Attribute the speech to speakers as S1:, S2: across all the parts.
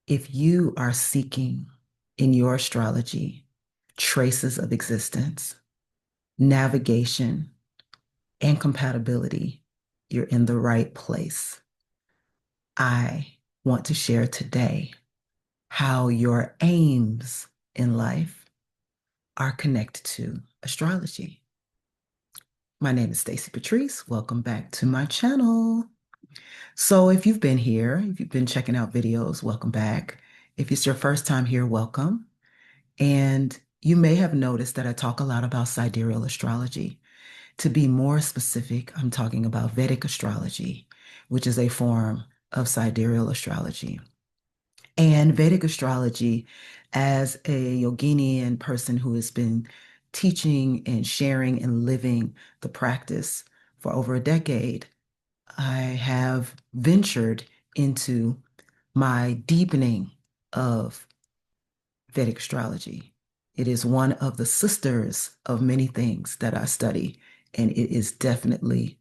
S1: If you are seeking in your astrology traces of existence, navigation, and compatibility, you're in the right place. I want to share today how your aims in life are connected to astrology. My name is Stacy Patrice. Welcome back to my channel. So if you've been here, if you've been checking out videos, welcome back. If it's your first time here, welcome. And you may have noticed that I talk a lot about sidereal astrology. To be more specific, I'm talking about Vedic astrology, which is a form of sidereal astrology. And Vedic astrology, as a Yogini person who has been teaching and sharing and living the practice for over a decade, I have ventured into my deepening of Vedic astrology. It is one of the sisters of many things that I study, and it is definitely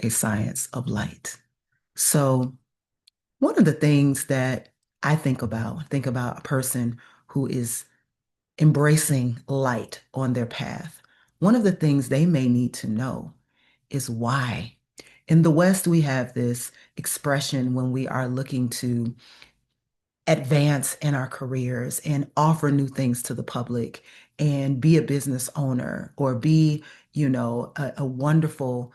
S1: a science of light. So, one of the things that I think about a person who is embracing light on their path. One of the things they may need to know is why. In the West, we have this expression when we are looking to advance in our careers and offer new things to the public and be a business owner or be, a wonderful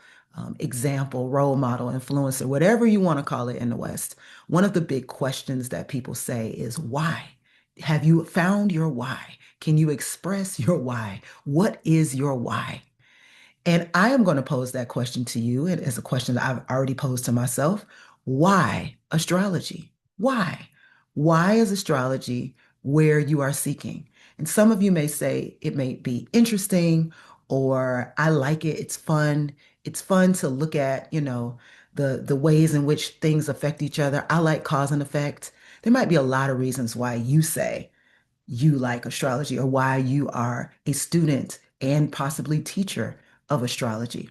S1: example, role model, influencer, whatever you want to call it in the West. One of the big questions that people say is why? Have you found your why? Can you express your why? What is your why? And I am going to pose that question to you. It is a question that I've already posed to myself. Why astrology? Why? Why is astrology where you are seeking? And some of you may say it may be interesting or I like it. It's fun. It's fun to look at, the ways in which things affect each other. I like cause and effect. There might be a lot of reasons why you say you like astrology or why you are a student and possibly teacher of astrology.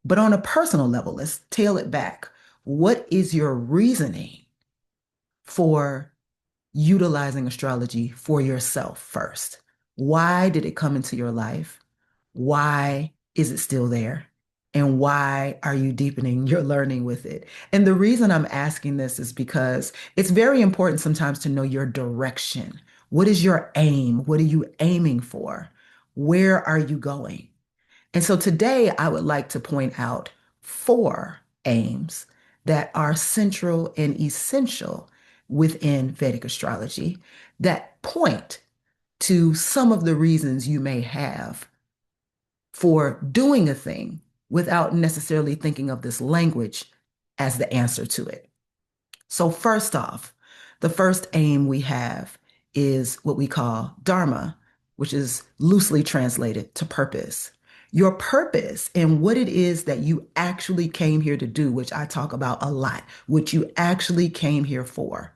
S1: But on a personal level, let's tail it back. What is your reasoning for utilizing astrology for yourself first? Why did it come into your life? Why is it still there? And why are you deepening your learning with it? And the reason I'm asking this is because it's very important sometimes to know your direction. What is your aim? What are you aiming for? Where are you going? And so today I would like to point out four aims that are central and essential within Vedic astrology that point to some of the reasons you may have for doing a thing without necessarily thinking of this language as the answer to it. So, first off, the first aim we have is what we call Dharma, which is loosely translated to purpose. Your purpose and what it is that you actually came here to do, which I talk about a lot, what you actually came here for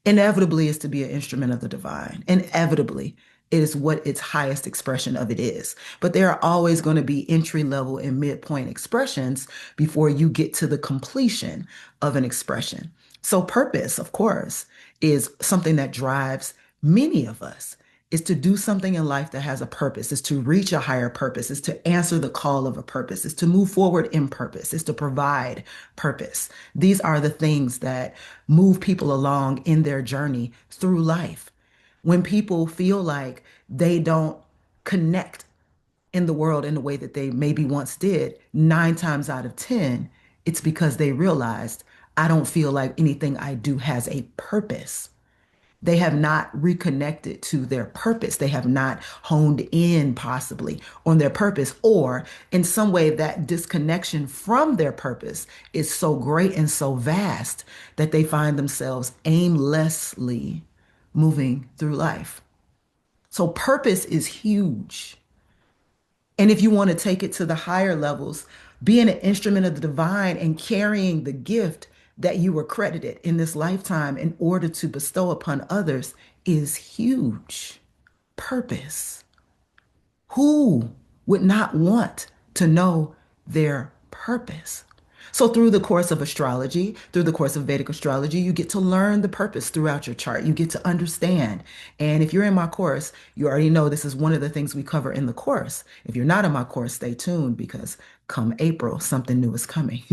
S1: inevitably is to be an instrument of the divine. Inevitably, it is what its highest expression of it is. But there are always going to be entry level and midpoint expressions before you get to the completion of an expression. So, purpose, of course, is something that drives many of us. Is to do something in life that has a purpose, is to reach a higher purpose, is to answer the call of a purpose, is to move forward in purpose, is to provide purpose. These are the things that move people along in their journey through life. When people feel like they don't connect in the world in the way that they maybe once did, 9 times out of 10, it's because they realized I don't feel like anything I do has a purpose. They have not reconnected to their purpose. They have not honed in possibly on their purpose, or in some way that disconnection from their purpose is so great and so vast that they find themselves aimlessly moving through life. So purpose is huge. And if you want to take it to the higher levels, being an instrument of the divine and carrying the gift that you were credited in this lifetime in order to bestow upon others is huge. Purpose. Who would not want to know their purpose? So through the course of astrology, through the course of Vedic astrology, you get to learn the purpose throughout your chart. You get to understand. And if you're in my course, you already know this is one of the things we cover in the course. If you're not in my course, stay tuned because come April, something new is coming.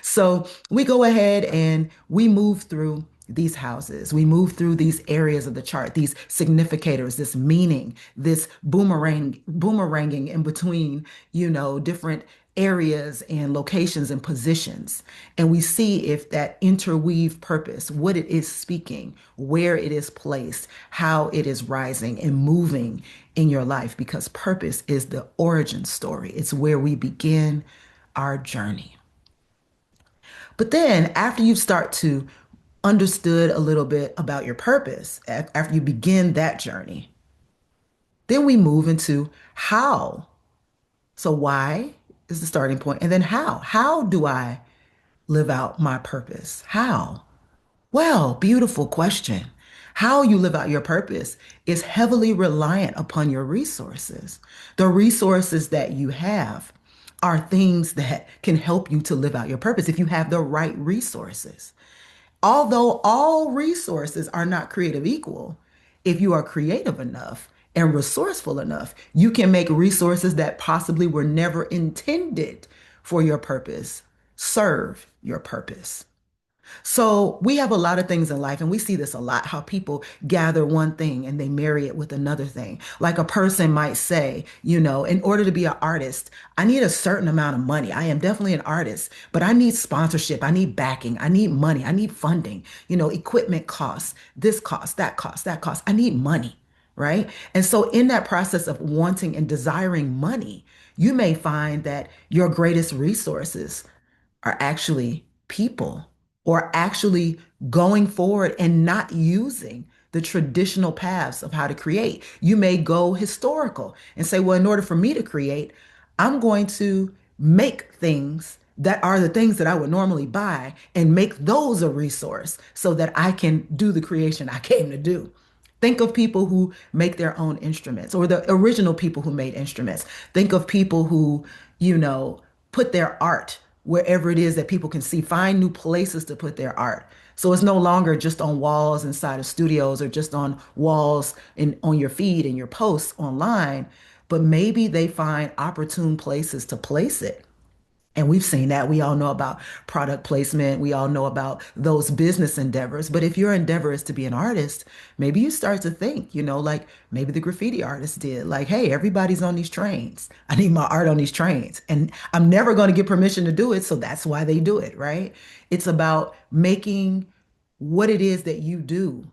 S1: So we go ahead and we move through these houses. We move through these areas of the chart, these significators, this meaning, this boomeranging in between, different areas and locations and positions. And we see if that interweave purpose, what it is speaking, where it is placed, how it is rising and moving in your life, because purpose is the origin story. It's where we begin our journey. But then after you start to understood a little bit about your purpose, after you begin that journey, then we move into how. So why is the starting point, and then how? How do I live out my purpose? How? Well, beautiful question. How you live out your purpose is heavily reliant upon your resources. The resources that you have are things that can help you to live out your purpose if you have the right resources. Although all resources are not creative equal, if you are creative enough and resourceful enough, you can make resources that possibly were never intended for your purpose serve your purpose. So we have a lot of things in life, and we see this a lot, how people gather one thing and they marry it with another thing. Like a person might say, in order to be an artist, I need a certain amount of money. I am definitely an artist, but I need sponsorship. I need backing. I need money. I need funding. Equipment costs, this cost, that cost, that cost. I need money, right? And so in that process of wanting and desiring money, you may find that your greatest resources are actually people, or actually going forward and not using the traditional paths of how to create. You may go historical and say, well, in order for me to create, I'm going to make things that are the things that I would normally buy and make those a resource so that I can do the creation I came to do. Think of people who make their own instruments, or the original people who made instruments. Think of people who, put their art wherever it is that people can see, find new places to put their art. So it's no longer just on walls inside of studios or just on walls on your feed and your posts online, but maybe they find opportune places to place it. And we've seen that. We all know about product placement. We all know about those business endeavors. But if your endeavor is to be an artist, maybe you start to think, like maybe the graffiti artist did, like, hey, everybody's on these trains. I need my art on these trains. And I'm never going to get permission to do it. So that's why they do it, right? It's about making what it is that you do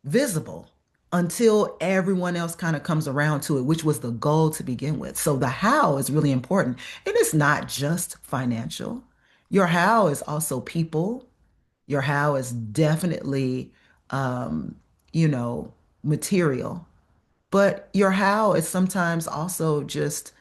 S1: visible until everyone else kind of comes around to it, which was the goal to begin with. So the how is really important. And it's not just financial. Your how is also people. Your how is definitely, um, you know, material. But your how is sometimes also just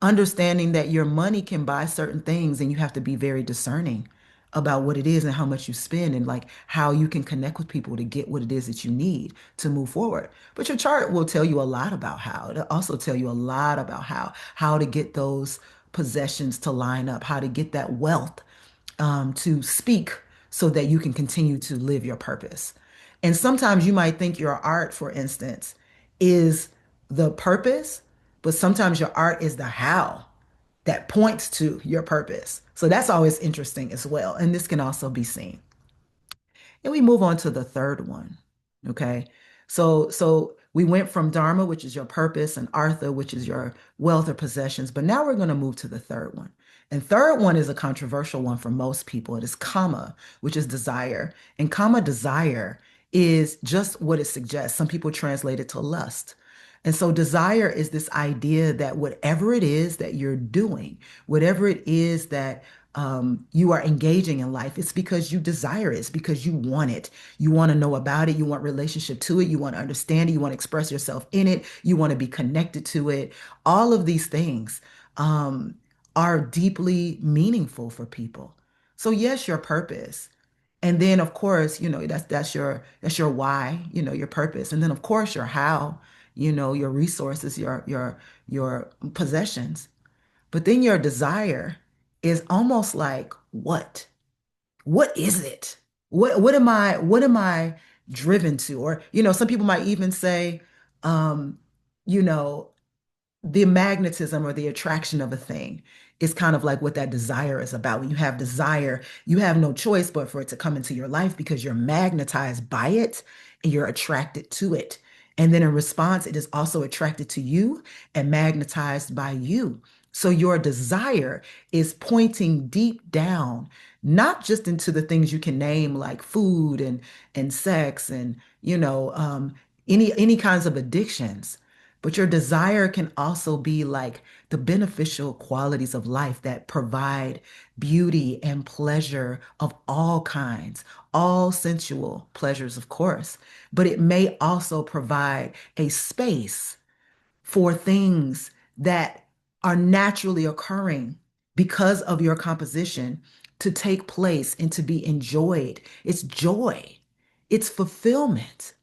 S1: understanding that your money can buy certain things, and you have to be very discerning about what it is and how much you spend, and like how you can connect with people to get what it is that you need to move forward. But your chart will tell you a lot about how. It'll also tell you a lot about how to get those possessions to line up, how to get that wealth to speak so that you can continue to live your purpose. And sometimes you might think your art, for instance, is the purpose, but sometimes your art is the how that points to your purpose. So that's always interesting as well. And this can also be seen. And we move on to the third one. Okay. So we went from Dharma, which is your purpose, and Artha, which is your wealth or possessions. But now we're going to move to the third one. And third one is a controversial one for most people. It is Kama, which is desire. And Kama desire is just what it suggests. Some people translate it to lust. And so desire is this idea that whatever it is that you're doing, whatever it is that you are engaging in life, it's because you desire it. It's because you want it. You want to know about it. You want relationship to it. You want to understand it. You want to express yourself in it. You want to be connected to it. All of these things um, are deeply meaningful for people. So yes, your purpose. And then of course, that's your why, your purpose. And then of course your how, your resources, your possessions. But then your desire is almost like what? What is it? What am I driven to? Or, some people might even say, um, you know, the magnetism or the attraction of a thing is kind of like what that desire is about. When you have desire, you have no choice but for it to come into your life because you're magnetized by it and you're attracted to it. And then in response, it is also attracted to you and magnetized by you. So your desire is pointing deep down, not just into the things you can name like food and sex and any kinds of addictions, but your desire can also be like the beneficial qualities of life that provide beauty and pleasure of all kinds, all sensual pleasures, of course. But it may also provide a space for things that are naturally occurring because of your composition to take place and to be enjoyed. It's joy, it's fulfillment.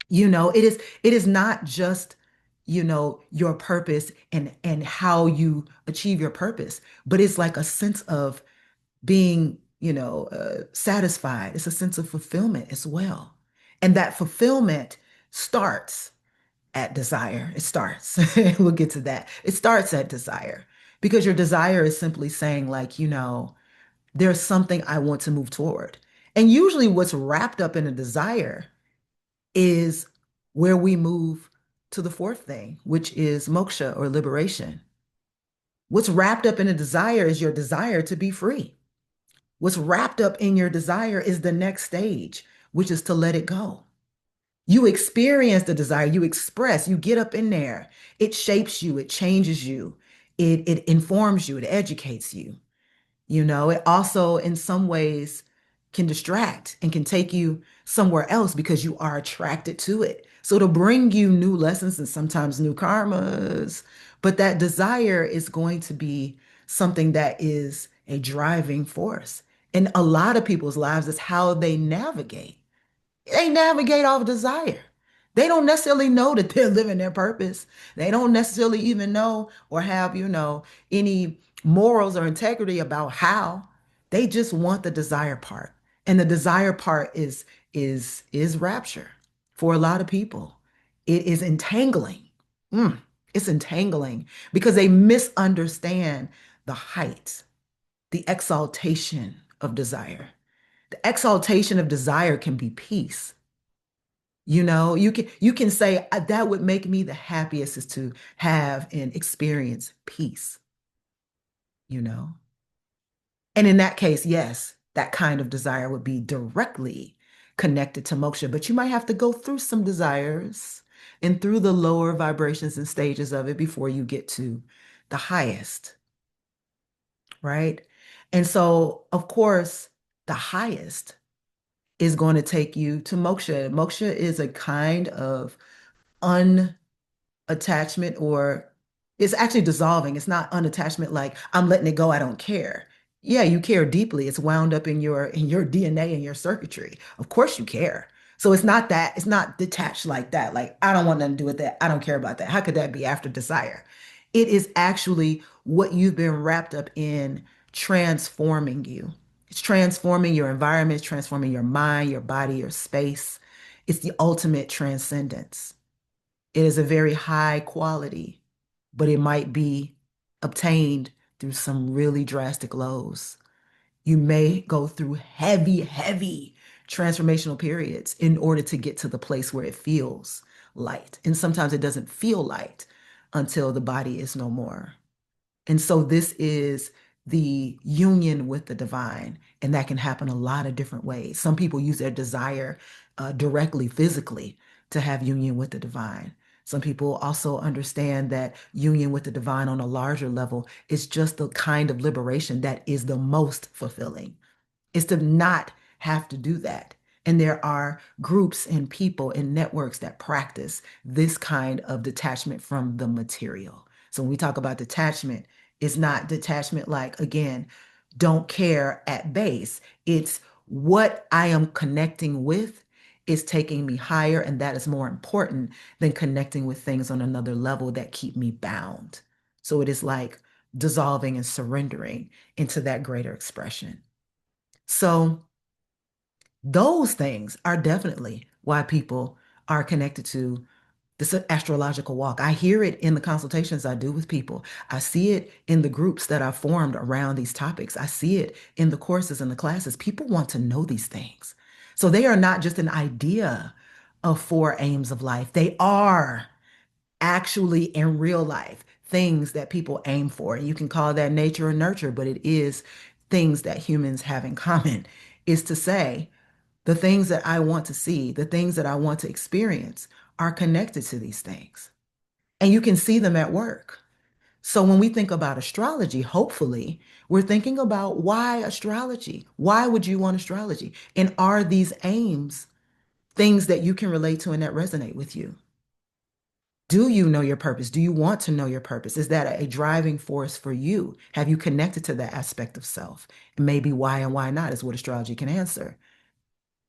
S1: It is not just, your purpose and how you achieve your purpose, but it's like a sense of being, satisfied. It's a sense of fulfillment as well. And that fulfillment starts at desire. It starts. We'll get to that. It starts at desire because your desire is simply saying like, there's something I want to move toward. And usually what's wrapped up in a desire is where we move to the fourth thing, which is moksha or liberation. What's wrapped up in a desire is your desire to be free. What's wrapped up in your desire is the next stage, which is to let it go. You experience the desire, you express, you get up in there. It shapes you, it changes you, it informs you, it educates you. It also, in some ways, can distract and can take you somewhere else because you are attracted to it. So it'll bring you new lessons and sometimes new karmas. But that desire is going to be something that is a driving force. In a lot of people's lives, is how they navigate off desire. They don't necessarily know that they're living their purpose. They don't necessarily even know or have, any morals or integrity about how. They just want the desire part. And the desire part is rapture for a lot of people. It is entangling. Mm, it's entangling because they misunderstand the height, the exaltation of desire. The exaltation of desire can be peace. You can say that would make me the happiest is to have and experience peace, you know. And in that case, yes, that kind of desire would be directly connected to moksha, but you might have to go through some desires and through the lower vibrations and stages of it before you get to the highest, right? And so, of course, the highest is going to take you to moksha. Moksha is a kind of unattachment, or it's actually dissolving. It's not unattachment like I'm letting it go, I don't care. Yeah, you care deeply. It's wound up in your DNA and your circuitry. Of course you care. So it's not detached like that. Like I don't want nothing to do with that. I don't care about that. How could that be after desire? It is actually what you've been wrapped up in transforming you. It's transforming your environment, it's transforming your mind, your body, your space. It's the ultimate transcendence. It is a very high quality, but it might be obtained through some really drastic lows. You may go through heavy, heavy transformational periods in order to get to the place where it feels light. And sometimes it doesn't feel light until the body is no more. And so this is the union with the divine, and that can happen a lot of different ways. Some people use their desire directly, physically, to have union with the divine. Some people also understand that union with the divine on a larger level is just the kind of liberation that is the most fulfilling, is to not have to do that. And there are groups and people and networks that practice this kind of detachment from the material. So when we talk about detachment, it's not detachment like, again, don't care at base. It's what I am connecting with is taking me higher, and that is more important than connecting with things on another level that keep me bound. So it is like dissolving and surrendering into that greater expression. So those things are definitely why people are connected to this astrological walk. I hear it in the consultations I do with people. I see it in the groups that I've formed around these topics. I see it in the courses and the classes. People want to know these things. So they are not just an idea of four aims of life. They are actually in real life things that people aim for. You can call that nature or nurture, but it is things that humans have in common, is to say, the things that I want to see, the things that I want to experience are connected to these things. And you can see them at work. So when we think about astrology, hopefully, we're thinking about why astrology? Why would you want astrology? And are these aims things that you can relate to and that resonate with you? Do you know your purpose? Do you want to know your purpose? Is that a driving force for you? Have you connected to that aspect of self? Maybe why and why not is what astrology can answer,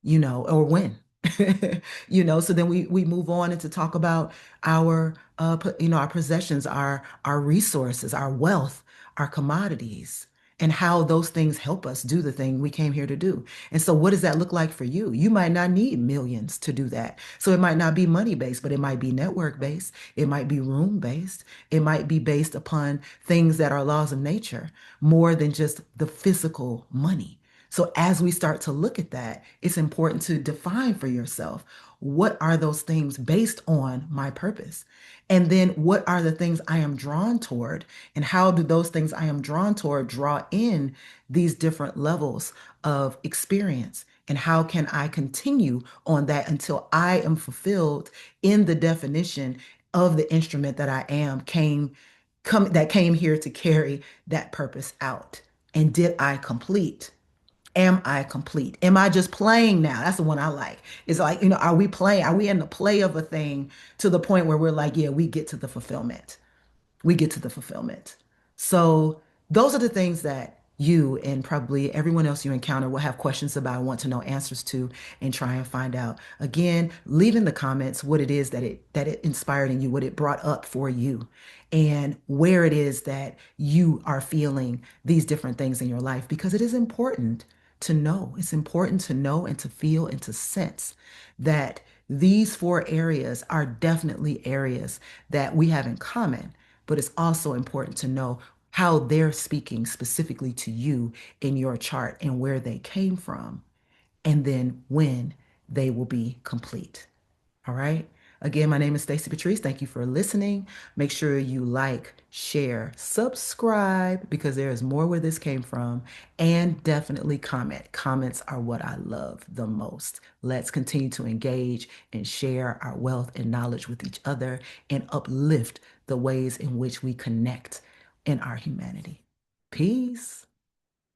S1: or when. So then we move on and to talk about our our possessions, our resources, our wealth, our commodities, and how those things help us do the thing we came here to do. And so what does that look like for you? You might not need millions to do that. So it might not be money based, but it might be network based, it might be room based, it might be based upon things that are laws of nature more than just the physical money. So as we start to look at that, it's important to define for yourself, what are those things based on my purpose? And then what are the things I am drawn toward? And how do those things I am drawn toward draw in these different levels of experience? And how can I continue on that until I am fulfilled in the definition of the instrument that I am that came here to carry that purpose out? And did I complete? Am I complete? Am I just playing now? That's the one I like. It's like, are we playing? Are we in the play of a thing to the point where we're like, yeah, we get to the fulfillment? We get to the fulfillment. So those are the things that you and probably everyone else you encounter will have questions about, want to know answers to, and try and find out. Again, leave in the comments what it is that it inspired in you, what it brought up for you, and where it is that you are feeling these different things in your life, because it is important to know. It's important to know and to feel and to sense that these four areas are definitely areas that we have in common, but it's also important to know how they're speaking specifically to you in your chart and where they came from, and then when they will be complete. All right. Again, my name is Stacy Patrice. Thank you for listening. Make sure you like, share, subscribe, because there is more where this came from, and definitely comment. Comments are what I love the most. Let's continue to engage and share our wealth and knowledge with each other and uplift the ways in which we connect in our humanity. Peace.